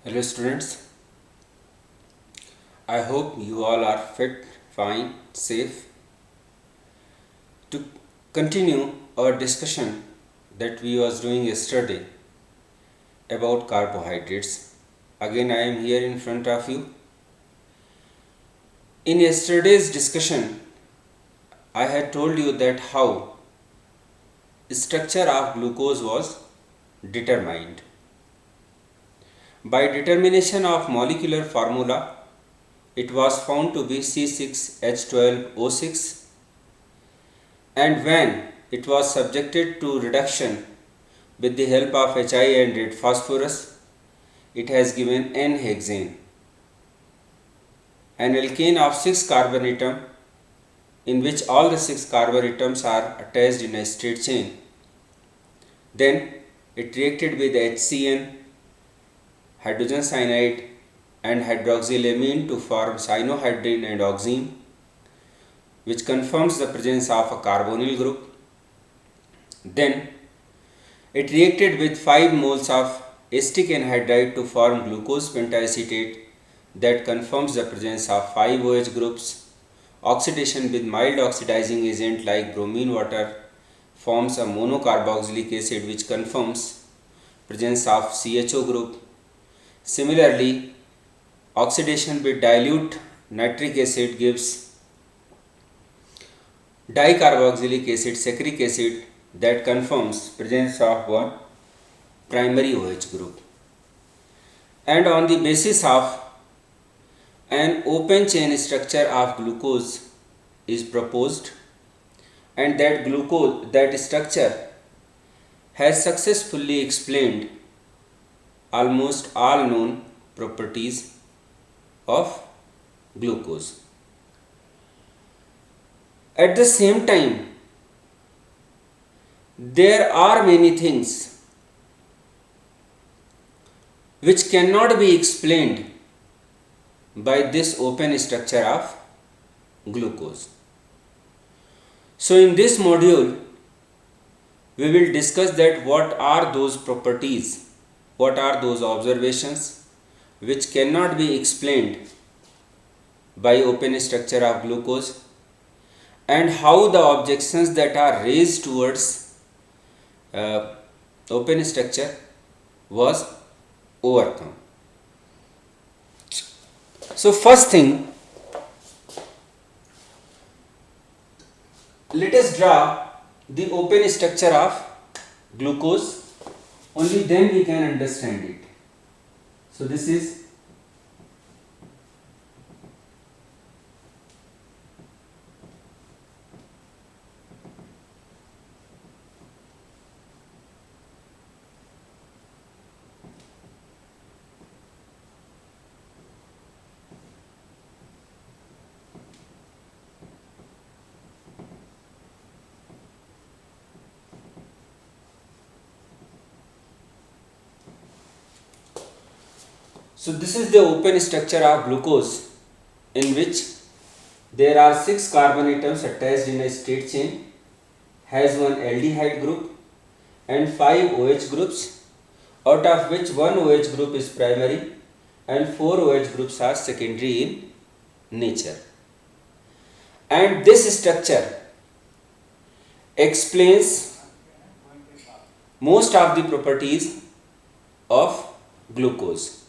Hello students, I hope you all are fit, fine, safe. To continue our discussion that we was doing yesterday about carbohydrates, again I am here in front of you. In yesterday's discussion, I had told you that how structure of glucose was determined. By determination of molecular formula, it was found to be C6H12O6, and when it was subjected to reduction with the help of Hi and red phosphorus, it has given N-hexane, an alkane of 6 carbon atom in which all the 6 carbon atoms are attached in a straight chain. Then it reacted with HCN, hydrogen cyanide and hydroxylamine to form cyanohydrin and oxime, which confirms the presence of a carbonyl group. Then it reacted with 5 moles of acetic anhydride to form glucose pentacetate that confirms the presence of 5 OH groups. Oxidation with mild oxidizing agent like bromine water forms a monocarboxylic acid which confirms presence of CHO group. Similarly, oxidation with dilute nitric acid gives dicarboxylic acid saccharic acid that confirms presence of one primary OH group. And on the basis of an open chain structure of glucose is proposed, and that structure has successfully explained almost all known properties of glucose. At the same time, there are many things which cannot be explained by this open structure of glucose. So in this module, we will discuss that what are those properties, what are those observations which cannot be explained by open structure of glucose, and how the objections that are raised towards open structure was overcome. So first thing, let us draw the open structure of glucose, only then we can understand it. So this is the open structure of glucose, in which there are 6 carbon atoms attached in a straight chain, has one aldehyde group and 5 OH groups, out of which one OH group is primary and 4 OH groups are secondary in nature. And this structure explains most of the properties of glucose.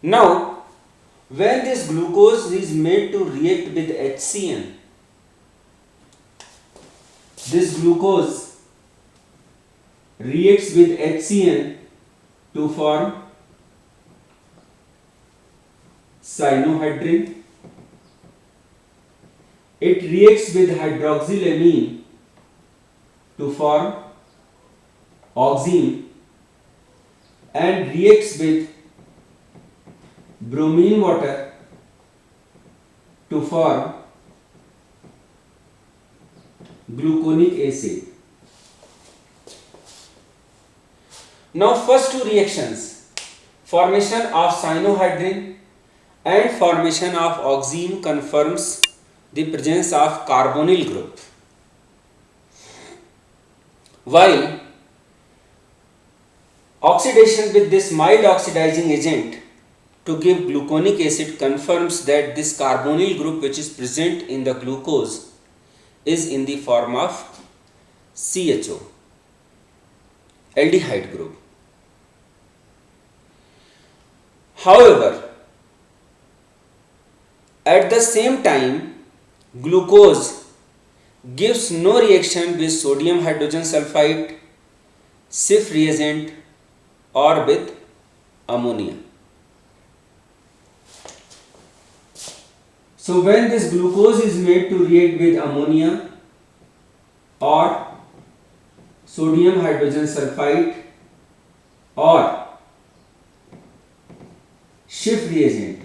Now, when this glucose is made to react with HCN, this glucose reacts with HCN to form cyanohydrin. It reacts with hydroxylamine to form oxime and reacts with bromine water to form gluconic acid. Now first two reactions, formation of cyanohydrin and formation of oxime, confirms the presence of carbonyl group, while Oxidation with this mild oxidizing agent to give gluconic acid confirms that this carbonyl group which is present in the glucose is in the form of CHO, aldehyde group. However, at the same time, glucose gives no reaction with sodium hydrogen sulfide, Schiff reagent or with ammonia. So when this glucose is made to react with ammonia or sodium hydrogen sulfide or Schiff reagent,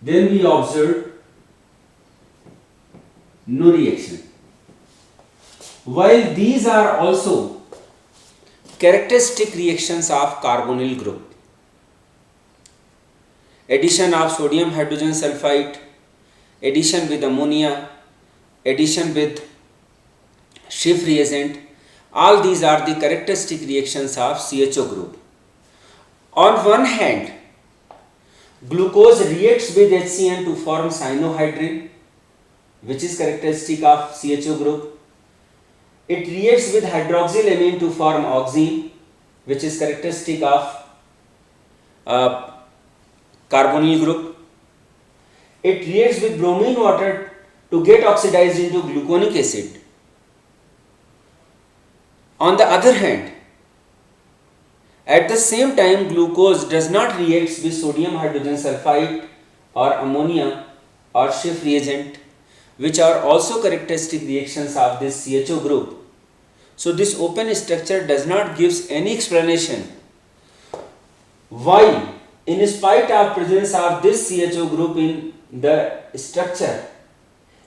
then we observe no reaction. While these are also characteristic reactions of carbonyl group, addition of sodium hydrogen sulfide, addition with ammonia, addition with Schiff reagent, all these are the characteristic reactions of CHO group. On one hand, glucose reacts with HCN to form cyanohydrin, which is characteristic of CHO group. It reacts with hydroxylamine to form oxime, which is characteristic of carbonyl group. It reacts with bromine water to get oxidized into gluconic acid. On the other hand, at the same time, glucose does not react with sodium hydrogen sulfide or ammonia or Schiff reagent, which are also characteristic reactions of this CHO group. So this open structure does not give any explanation why, in spite of presence of this CHO group in the structure,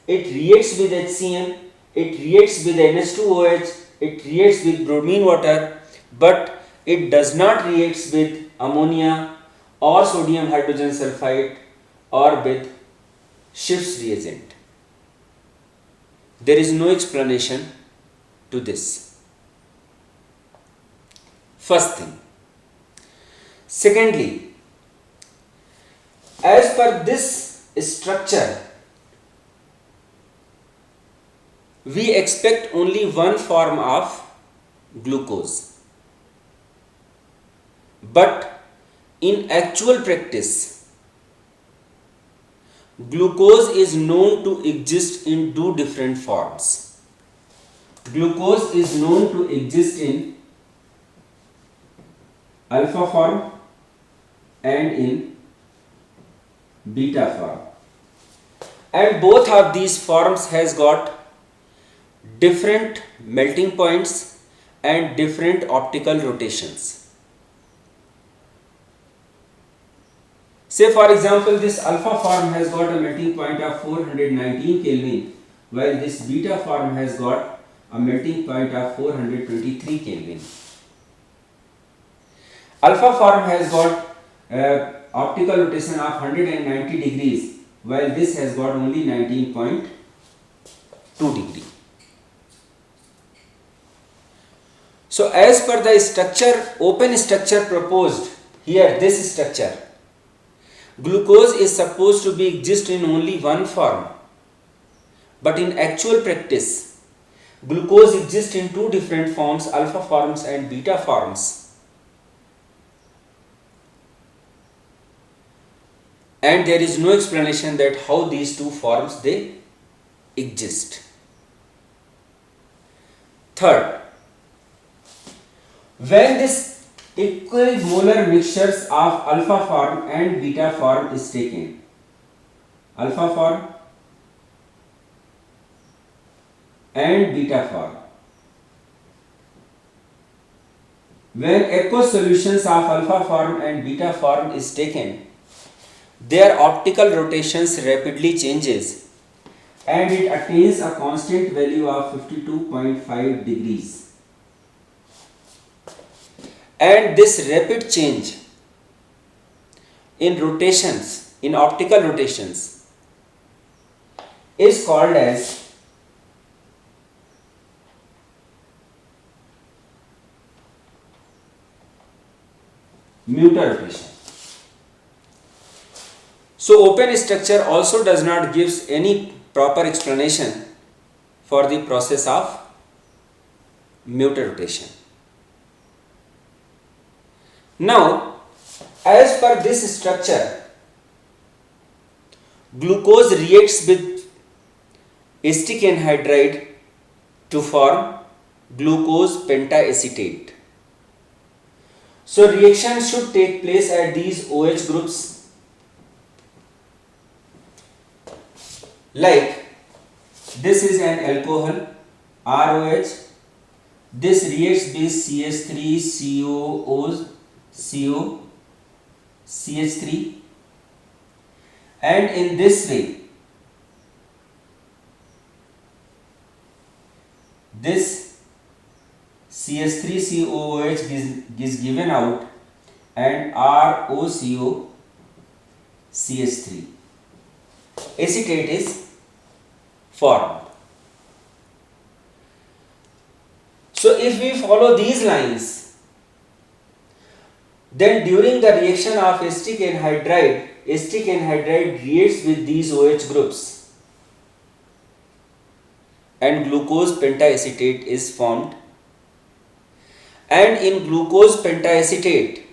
it reacts with HCN, it reacts with NH2OH, it reacts with bromine water, but it does not react with ammonia or sodium hydrogen sulfide or with Schiff's reagent. There is no explanation to this. First thing. Secondly, as per this structure, we expect only one form of glucose. But in actual practice, glucose is known to exist in two different forms. Glucose is known to exist in alpha form and in beta form. And both of these forms has got different melting points and different optical rotations. Say for example, this alpha form has got a melting point of 419 Kelvin, while this beta form has got a melting point of 423 Kelvin. Alpha form has got optical rotation of 190 degrees, while this has got only 19.2 degree. So as per the structure, open structure proposed here, this structure, glucose is supposed to be exist in only one form, but in actual practice, glucose exists in two different forms, alpha forms and beta forms. And there is no explanation that how these two forms they exist. Third, when this equimolar mixtures of alpha form and beta form is taken, alpha form and beta form, when aqueous solutions of alpha form and beta form is taken, their optical rotations rapidly changes and it attains a constant value of 52.5 degrees. And this rapid change in rotations, in optical rotations, is called as Mutter rotation. So open structure also does not gives any proper explanation for the process of Mutter rotation. Now, as per this structure, glucose reacts with acetic anhydride to form glucose pentaacetate. So reaction should take place at these OH groups, like this is an alcohol ROH, this reacts with CH3COOCH3, and in this way this CH3COOH is given out and ROCOCH3 acetate is formed. So if we follow these lines, then during the reaction of acetic anhydride reacts with these OH groups and glucose pentaacetate is formed, and in glucose pentaacetate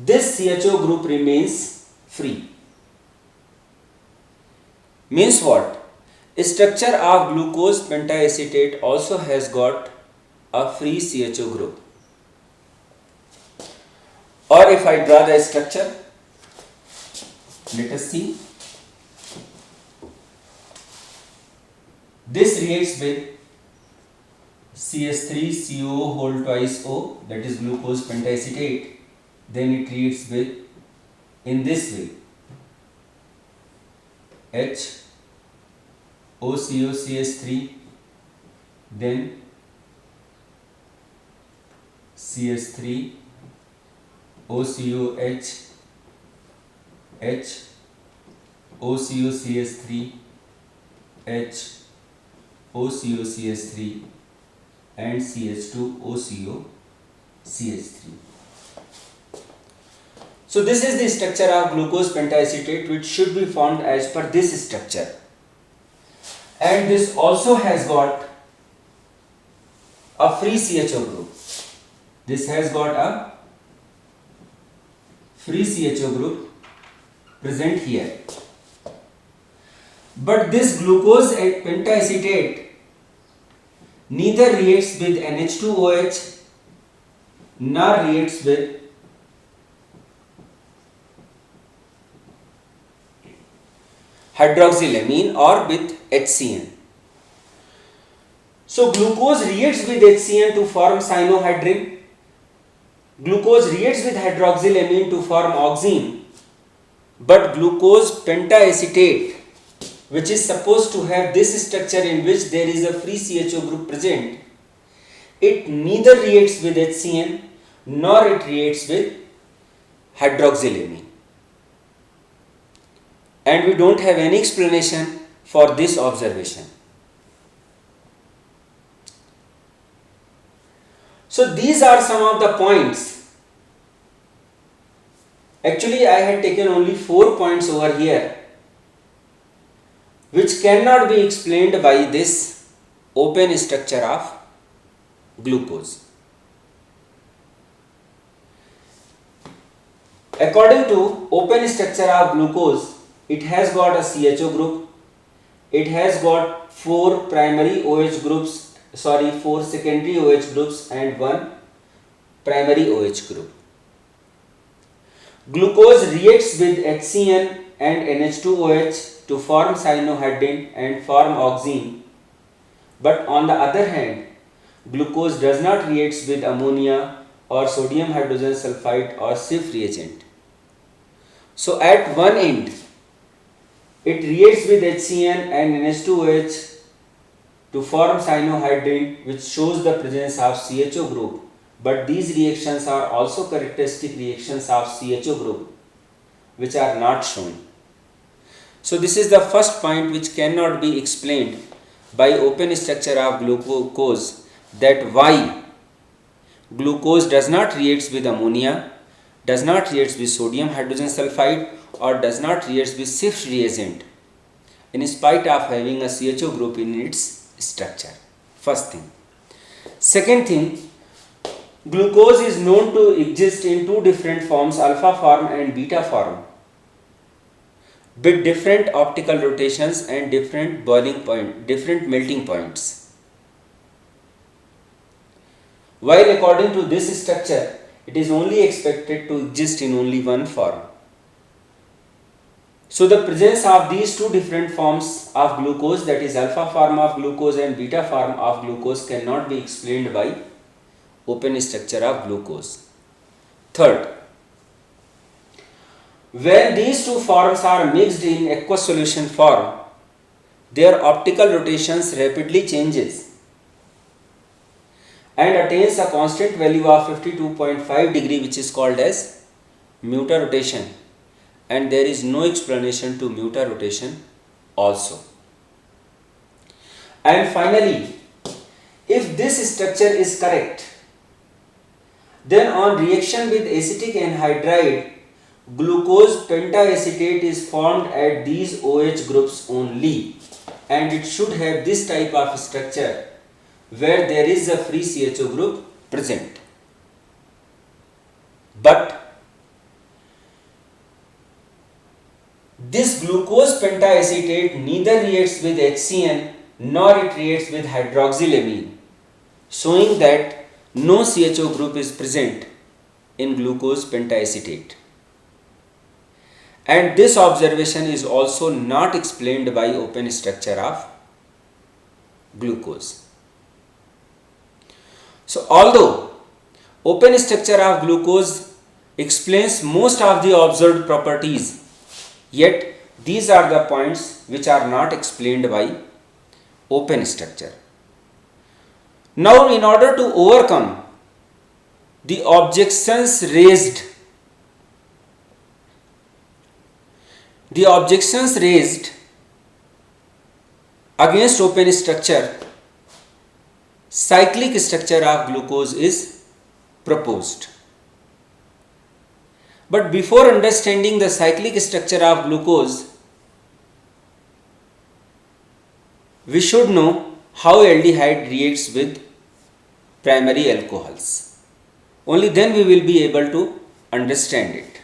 this CHO group remains free. Means what? Structure of glucose pentaacetate also has got a free CHO group. Or if I draw the structure, let us see. This reacts with CH3CO whole twice O, that is glucose pentaacetate. Then it reacts with, in this way, H OCOCH3, then CH3 OCOH, H OCOCH3, H OCOCH3, and CH2 OCOCH3. So this is the structure of glucose pentaacetate, which should be formed as per this structure. And this also has got a free CHO group. This has got a free CHO group present here. But this glucose pentaacetate neither reacts with NH2OH nor reacts with hydroxylamine or with HCN. So glucose reacts with HCN to form cyanohydrin. Glucose reacts with hydroxylamine to form oxime. But glucose pentaacetate, which is supposed to have this structure in which there is a free CHO group present, it neither reacts with HCN nor it reacts with hydroxylamine. And we don't have any explanation for this observation. So these are some of the points. Actually, I had taken only 4 points over here, which cannot be explained by this open structure of glucose. According to open structure of glucose, it has got a CHO group, it has got 4 primary OH groups, 4 secondary OH groups and 1 primary OH group. Glucose reacts with HCN and NH2OH to form cyanohydrin and form oxime, but on the other hand, glucose does not react with ammonia or sodium hydrogen sulfide or Schiff reagent. So at one end, it reacts with HCN and NH2OH to form cyanohydrin, which shows the presence of CHO group, but these reactions are also characteristic reactions of CHO group, which are not shown. So this is the first point which cannot be explained by open structure of glucose, that why glucose does not react with ammonia, does not react with sodium hydrogen sulfide, or does not react with Schiff's reagent in spite of having a CHO group in its structure. First thing. Second thing, glucose is known to exist in two different forms, alpha form and beta form, with different optical rotations and different boiling point, different melting points. While according to this structure, it is only expected to exist in only one form. So the presence of these two different forms of glucose, that is alpha form of glucose and beta form of glucose, cannot be explained by open structure of glucose. Third, when these two forms are mixed in aqueous solution form, their optical rotations rapidly changes and attains a constant value of 52.5 degree, which is called as mutarotation, and there is no explanation to mutarotation also. And finally, if this structure is correct, then on reaction with acetic anhydride, glucose pentaacetate is formed at these OH groups only, and it should have this type of structure where there is a free CHO group present. But this glucose pentaacetate neither reacts with HCN nor it reacts with hydroxylamine, showing that no CHO group is present in glucose pentaacetate. And this observation is also not explained by open structure of glucose. So although open structure of glucose explains most of the observed properties, yet these are the points which are not explained by open structure. Now, in order to overcome the objections raised against open structure, cyclic structure of glucose is proposed. But before understanding the cyclic structure of glucose, we should know how aldehyde reacts with primary alcohols. Only then we will be able to understand it.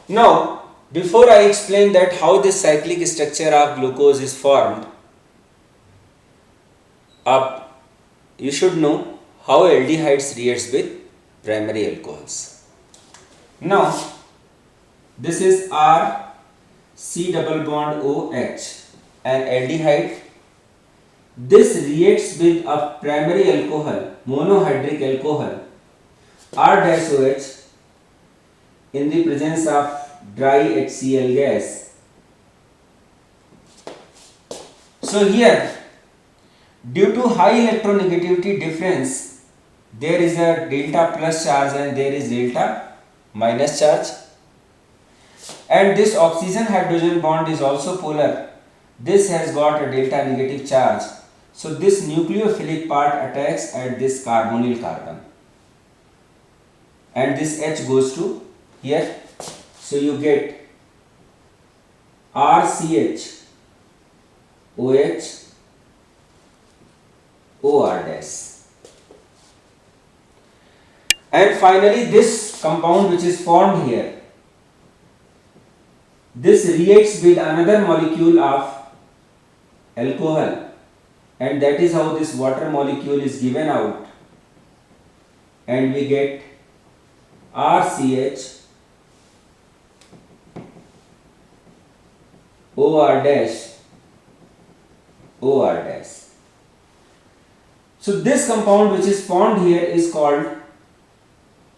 Now, before I explain that how this cyclic structure of glucose is formed, you should know how aldehydes reacts with primary alcohols. Now, this is R C double bond OH, an aldehyde. This reacts with a primary alcohol, monohydric alcohol, R-OH, in the presence of dry HCl gas. So here, due to high electronegativity difference, there is a delta plus charge and there is delta minus charge, and this oxygen hydrogen bond is also polar. This has got a delta negative charge, so this nucleophilic part attacks at this carbonyl carbon, and this H goes to here, so you get RCH OH OR dash. And finally, this compound which is formed here, this reacts with another molecule of alcohol, and that is how this water molecule is given out, and we get RCH OR dash OR dash. So this compound which is formed here is called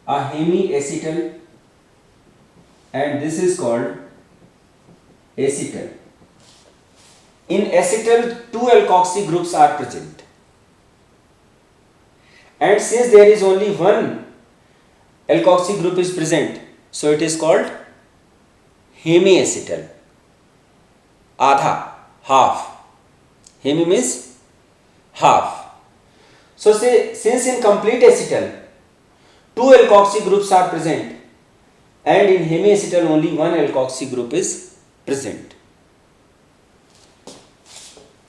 a hemiacetal, and this is called acetal. In acetal, two alkoxy groups are present, and since there is only one alkoxy group is present, so it is called hemiacetal. Adha, half. Hemi means half. So say, since in complete acetal two alkoxy groups are present, and in hemiacetal only one alkoxy group is present,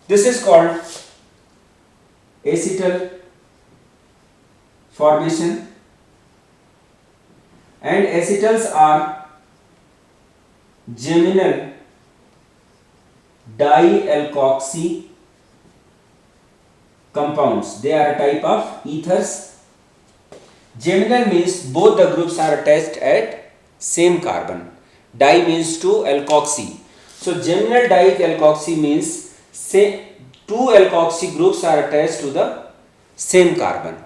this is called acetal formation. And acetals are geminal dialkoxy compounds. They are a type of ethers. Geminal means both the groups are attached at same carbon. Di means two, alkoxy. So geminal dialkoxy means say two alkoxy groups are attached to the same carbon.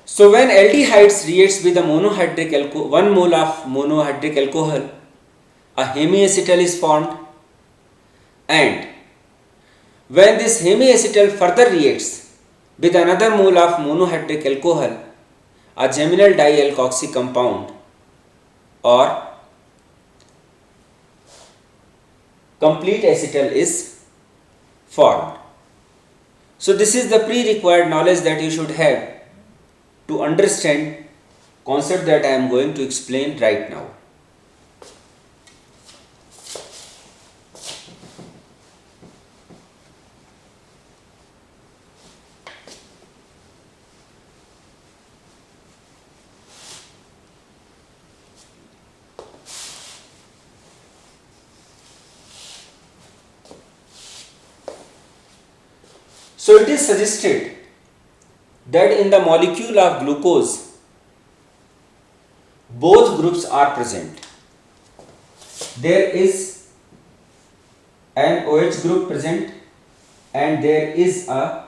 So when aldehydes reacts with a monohydric alcohol, 1 mole of monohydric alcohol, a hemiacetal is formed, and when this hemiacetal further reacts with another mole of monohydric alcohol, a geminal dialkoxy compound or complete acetal is formed. So this is the pre-required knowledge that you should have to understand concept that I am going to explain right now. So it is suggested that in the molecule of glucose, both groups are present. There is an OH group present and there is a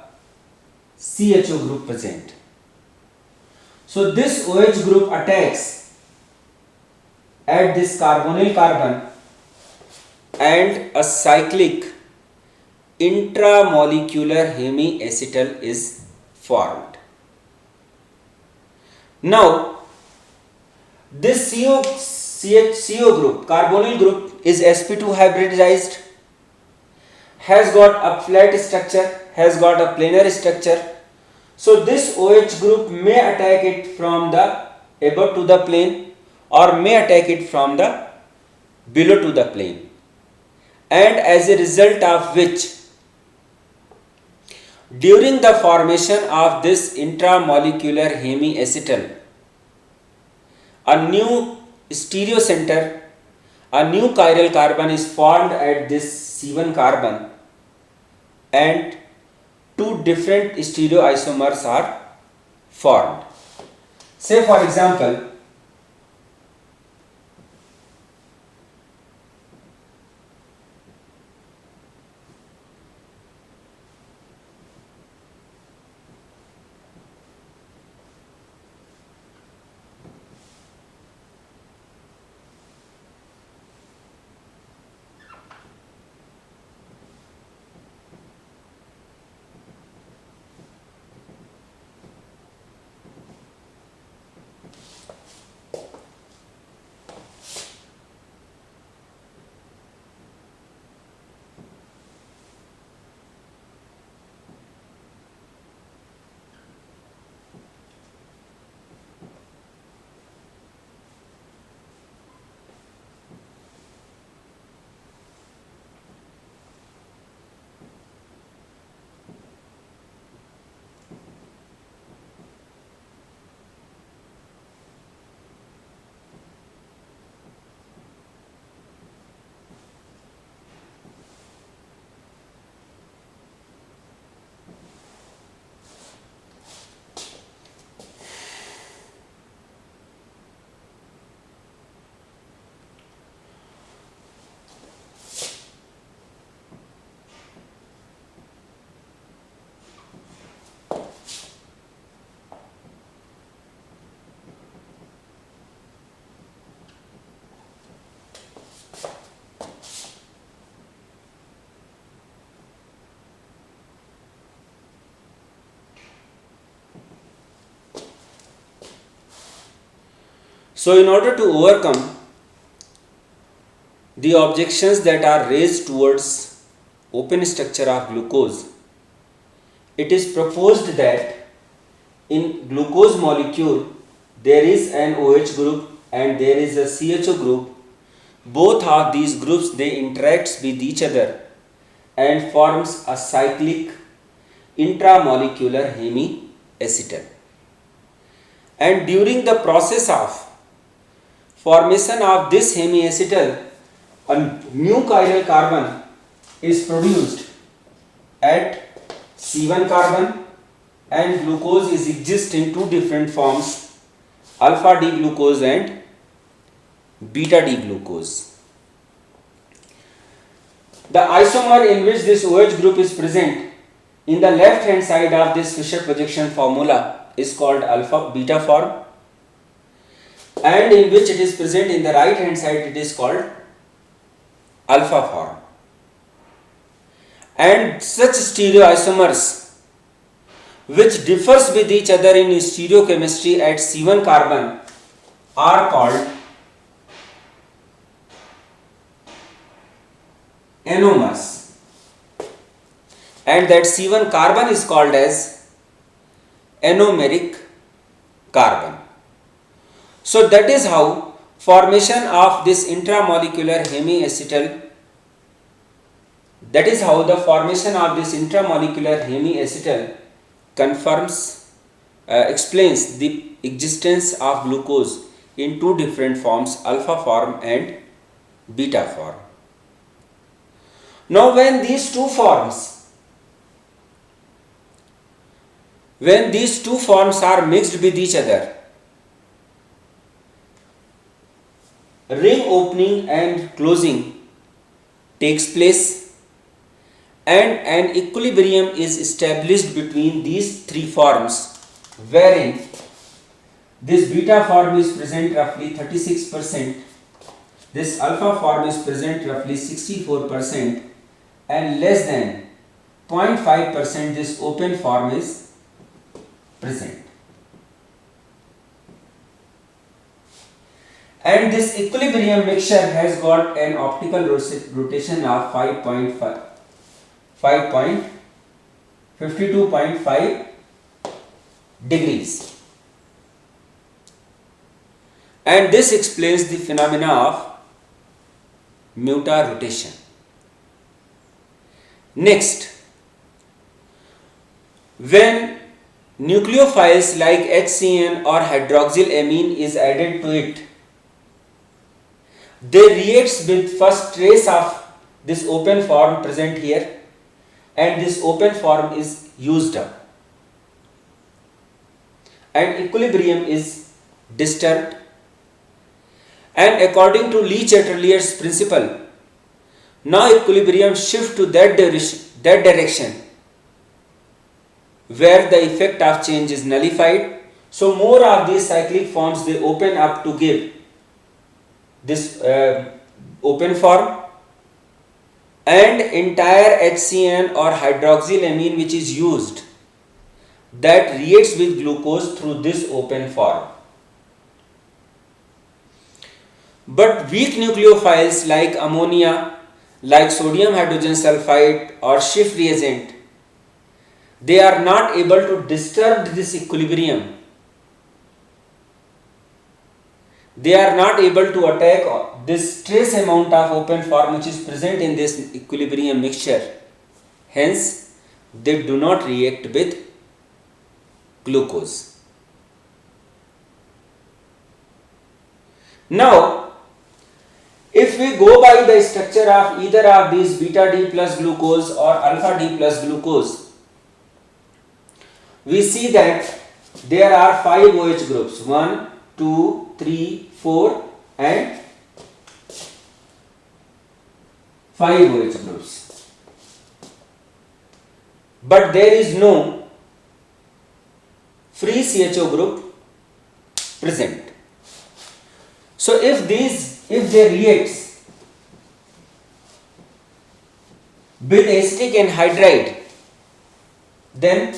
CHO group present. So this OH group attacks at this carbonyl carbon and a cyclic intramolecular hemiacetal is formed. Now this CO group, carbonyl group, is sp2 hybridized, has got a flat structure, has got a planar structure. So this OH group may attack it from the above to the plane or may attack it from the below to the plane, and as a result of which, during the formation of this intramolecular hemiacetal, a new stereocenter, a new chiral carbon is formed at this C1 carbon and two different stereoisomers are formed. Say for example, So in order to overcome the objections that are raised towards open structure of glucose, it is proposed that in glucose molecule there is an OH group and there is a CHO group. Both of these groups, they interact with each other and forms a cyclic intramolecular hemiacetal. And during the process of formation of this hemiacetal, a new chiral carbon is produced at C1 carbon, and glucose is exist in two different forms, alpha D glucose and beta D glucose. The isomer in which this OH group is present in the left hand side of this Fischer projection formula is called alpha beta form, and in which it is present in the right hand side it is called alpha form. And such stereoisomers which differs with each other in stereochemistry at C1 carbon are called anomers, and that C1 carbon is called as anomeric carbon. So that is how formation of this intramolecular hemiacetal, that is how the formation of this intramolecular hemiacetal confirms, explains the existence of glucose in two different forms, alpha form and beta form. Now when these two forms are mixed with each other, ring opening and closing takes place and an equilibrium is established between these three forms, wherein this beta form is present roughly 36%, this alpha form is present roughly 64%, and less than 0.5% this open form is present. And this equilibrium mixture has got an optical rotation of 52.5 degrees, and this explains the phenomena of mutarotation. Next, when nucleophiles like HCN or hydroxylamine is added to it, they reacts with first trace of this open form present here, and this open form is used up and equilibrium is disturbed, and according to Le-Chatelier's principle, now equilibrium shift to that direction where the effect of change is nullified. So more of these cyclic forms, they open up to give this open form, and entire HCN or hydroxylamine which is used, that reacts with glucose through this open form. But weak nucleophiles like ammonia, like sodium hydrogen sulfide or Schiff reagent, they are not able to disturb this equilibrium. They are not able to attack this trace amount of open form which is present in this equilibrium mixture. Hence, they do not react with glucose. Now, if we go by the structure of either of these beta D plus glucose or alpha D plus glucose, we see that there are 5 OH groups, 1, 2, 3, 4 and 5 OH groups. But there is no free CHO group present. So if they react with acetic anhydride, then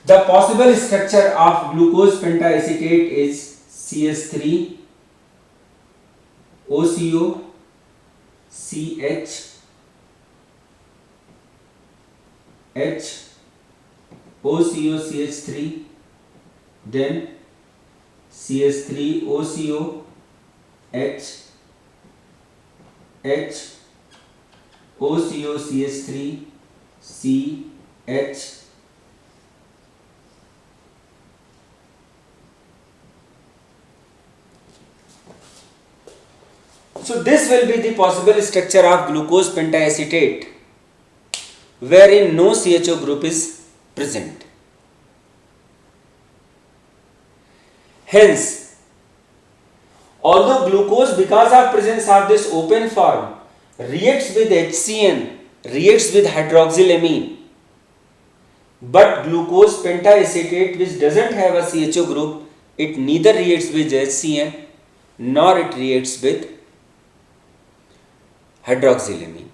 the possible structure of glucose pentaacetate is CS3 OCO CH H OCO CH3, then CH3 OCO H H OCO CH3 CH. So this will be the possible structure of glucose pentacetate, wherein no CHO group is present. Hence, although glucose, because of presence of this open form, reacts with HCN, reacts with hydroxylamine, but glucose pentacetate, which doesn't have a CHO group, it neither reacts with HCN nor it reacts with hydroxylamine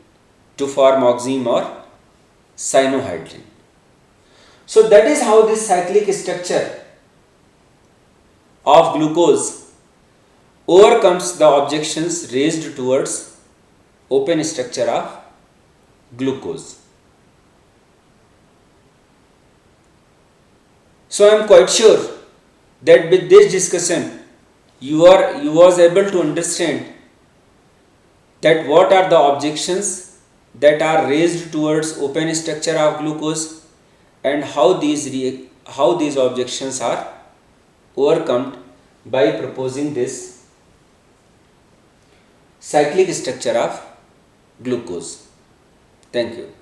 to form oxime or cyanohydrin. So that is how this cyclic structure of glucose overcomes the objections raised towards open structure of glucose. So I am quite sure that with this discussion you was able to understand that what are the objections that are raised towards open structure of glucose and how these objections are overcome by proposing this cyclic structure of glucose. Thank you.